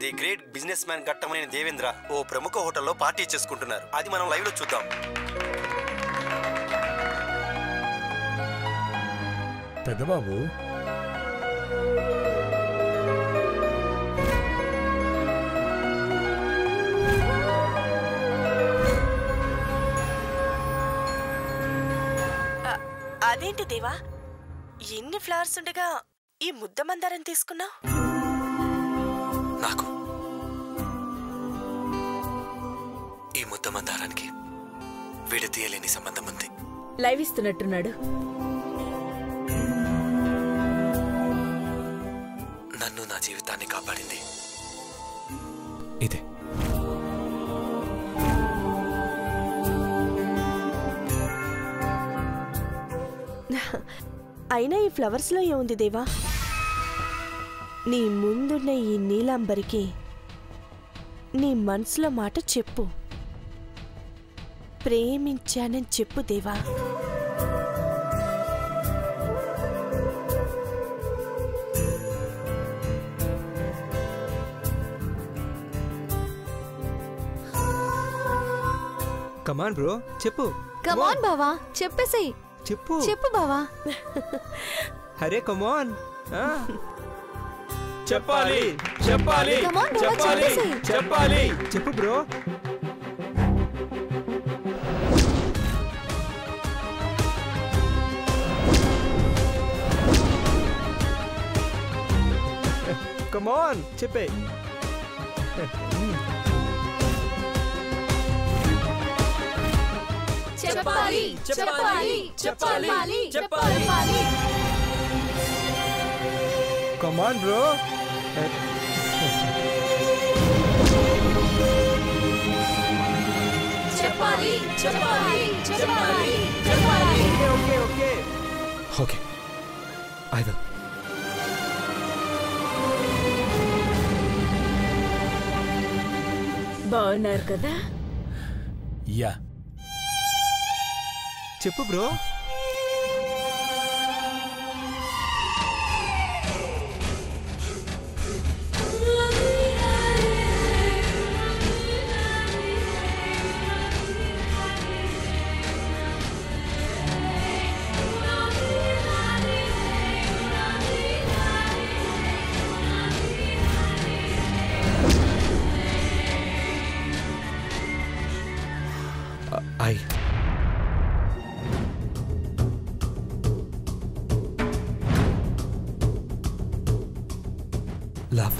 The great businessman Ghattamaneni Devendra ఓ ప్రముఖ హోటల్లో పార్టీ చేసుకుంటున్నారు. అది మనం లైవ్ లో చూద్దాం. పెద్దబాబు, అదేంటి దేవా, ఎన్ని ఫ్లవర్స్ ఉండగా ఈ ముద్ద మందారం తీసుకున్నావు? నాకు ఈ ముద్ద మందారానికి విడదీయలేని సంబంధం ఉంది. లైవ్ ఇస్తున్నట్టున్నాడు. నన్ను నా జీవితాన్ని కాపాడింది ఇదే. అయినా ఈ ఫ్లవర్స్ లో ఏముంది దేవా? నీ ముందున్న ఈ నీలాంబరికి నీ మనసులో మాట చెప్పు. ప్రేమించానని చెప్పు దేవా. కమాన్ బ్రో, చెప్పు. కమాన్ బావా, చెప్పేసేయ్. చెప్పు చెప్పు బావా. అరే కమాన్. చెప్పాలి చెప్పాలి చెప్పాలి చెప్పాలి. చెప్పు బ్రో. కమాన్ చెప్పే. చెప్పాలి చెప్పాలి చెప్పాలి చెప్పాలి. Come on bro. చెప్పాలి చెప్పాలి చెప్పాలి చెప్పాలి. Okay okay okay, I will. బాగున్నారు కదా? యా. చెప్పు bro. I love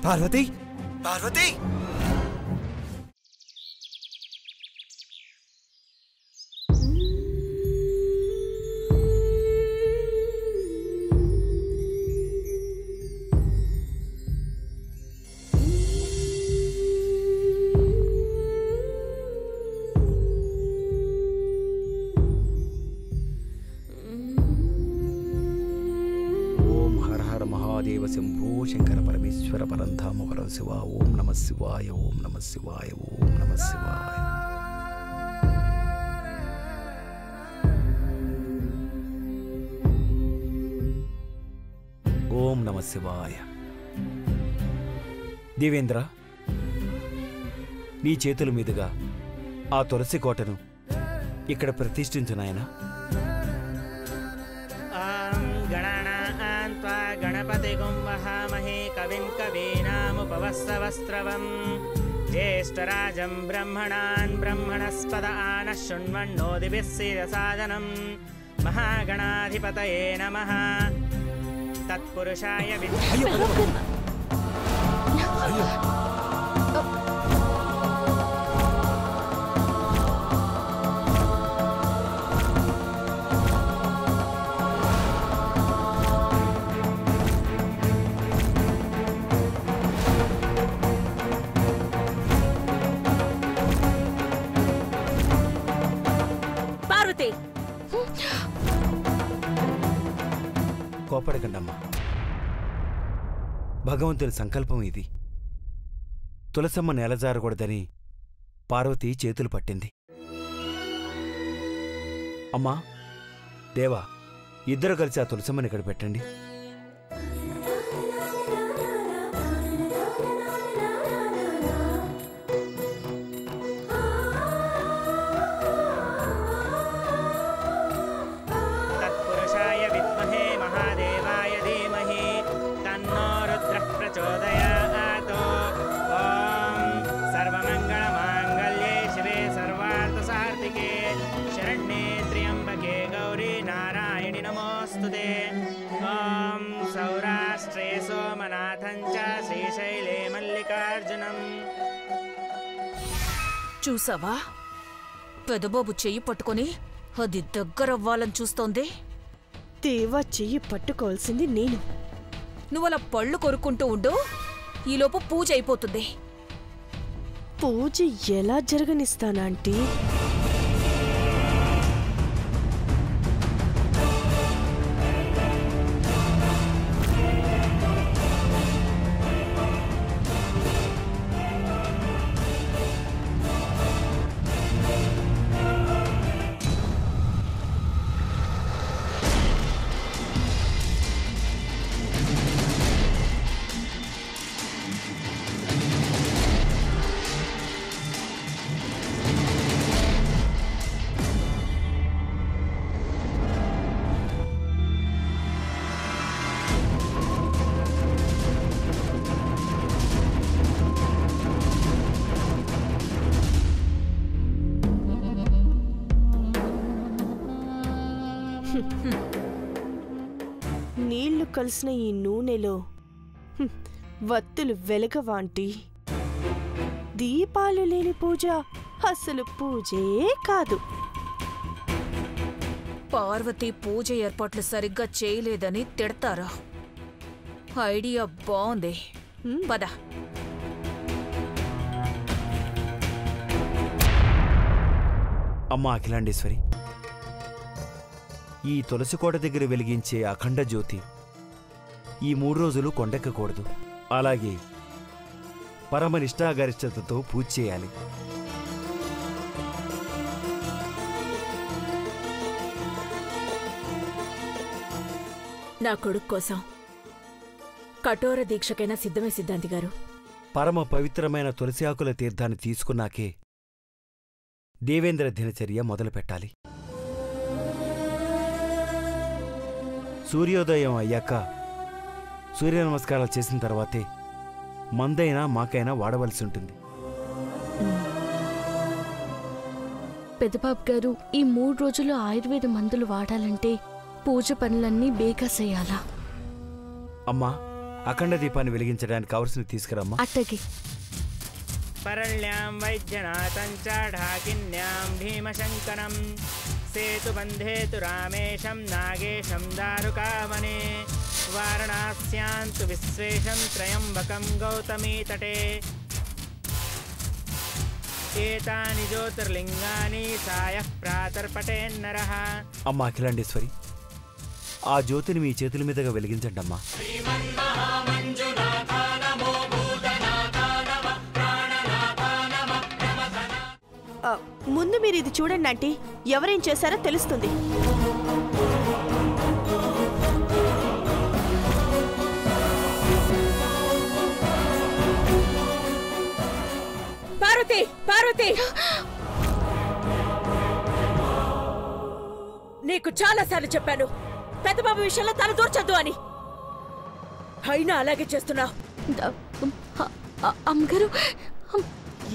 Parvati. Parvati, Deva Shambho Shankara పరమేశ్వర పరంధామ పరం శివ. ఓం నమ శివాయ, ఓం నమ శివాయ, ఓం నమ శివాయ. ఓం నమ శివాయ. దేవేంద్ర, నీ చేతుల మీదుగా ఆ తులసి కోటను ఇక్కడ ప్రతిష్ఠించు నాయనా. गणपति गुंवहामहे कविं कवीनामुपवस्सवस्त्रवं ज्येष्ठराजं ब्रह्मणान् ब्रह्मणस्पद आनः शृण्वन्नोदिभिः सीदसादनं महागणाधिपतये नमः तत्पुरुषाय विद्महे. కోపడకండమ్మా. భగవంతుని సంకల్పం ఇది. తులసమ్మ నేలజారకూడదని పార్వతి చేతులు పట్టింది. అమ్మా, దేవా, ఇద్దరు కలిసి ఆ తులసమ్మని ఇక్కడ పెట్టండి. తత్పురుషాయ విద్మహే మహాదేవాయ ధీమహి తన్నో రుద్రః ప్రచోదయాత్. ఓం సర్వమంగళమాంగళ్యే శివే సర్వార్థసాధికే శరణ్యే త్ర్యంబకే గౌరీ నారాయణి నమోస్తుతే. ఓం సౌరాష్ట్రే సోమనాథం చ శ్రీశైలే మల్లికార్జునం. చూసావా, పెదబాబు చెయ్యి పట్టుకొని అది దగ్గరవ్వాలని చూస్తోంది. దేవా చెయ్యి పట్టుకోవాల్సింది నేను. నువ్వలా పళ్ళు కొరుక్కుంటూ ఉండు, ఈలోపు పూజ అయిపోతుంది. పూజ ఎలా జరగనిస్తానంటీ? నీళ్లు కలిసిన ఈ నూనెలో వత్తులు వెలగవాంటి. దీపాలు లేని పూజ అసలు పూజే కాదు. పార్వతి పూజ ఏర్పాట్లు సరిగ్గా చేయలేదని తిడతారా? ఐడియా బాగుంది, పద. అమ్మా అఖిలాండేశ్వరి, ఈ తులసికోట దగ్గర వెలిగించే అఖండ జ్యోతి ఈ 3 రోజులు కొండెక్కకూడదు. అలాగే పరమ నిష్ఠాగరిష్టతతో పూజ చేయాలి. నా కొడుకు కోసం కఠోర దీక్షకైనా సిద్ధమే సిద్ధాంతి గారు. పరమ పవిత్రమైన తులసి ఆకుల తీర్థాన్ని తీసుకున్నాకే దేవేంద్ర దినచర్య మొదలుపెట్టాలి. సూర్యోదయం అయ్యాక సూర్య నమస్కారాలు చేసిన తర్వాతే మందైనా మాకైనా వాడవలసి ఉంటుంది. పెదబాబు గారు, ఈ 3 రోజులు ఆయుర్వేద మందులు వాడాలంటే పూజ పనులన్నీ బేగా చేయాలా? అమ్మా, అఖండ దీపాన్ని వెలిగించడానికి కావలసిన తీసుకురమ్మా. అట్టగే. పరళ్యాం వైద్యనాథం చ ఢాకిన్యాం భీమశంకరం సేతుబంధేతు రామేశం నాగేశం దారుకావనే వారణాస్యాంతు విశ్వేశం త్రయంబకం గౌతమీతటే ఏతాని జ్యోతిర్లింగాని సాయః ప్రాతర్పటేన్నరః. అమ్మా అఖిలాండేశ్వరి, ఆ జ్యోతిని మీ చేతుల మీదుగా వెలిగించండమ్మా. ముందు మీరు ఇది చూడండి ఆంటీ, ఎవరేం చేశారో తెలుస్తుంది. పార్వతి, పార్వతి, నీకు చాలాసార్లు చెప్పాను పెద్దబాబు విషయంలో తల దూర్చొద్దు అని. అయినా అలాగే చేస్తున్నావు. అమ్మగారు,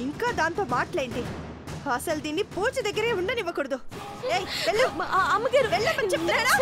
ఇంకా దాంతో మాట్లాడింది. అసలు దీన్ని పూజ దగ్గరే ఉండనివ్వకూడదు. అమ్మగారు, వెళ్ళమని చెప్తున్నానా?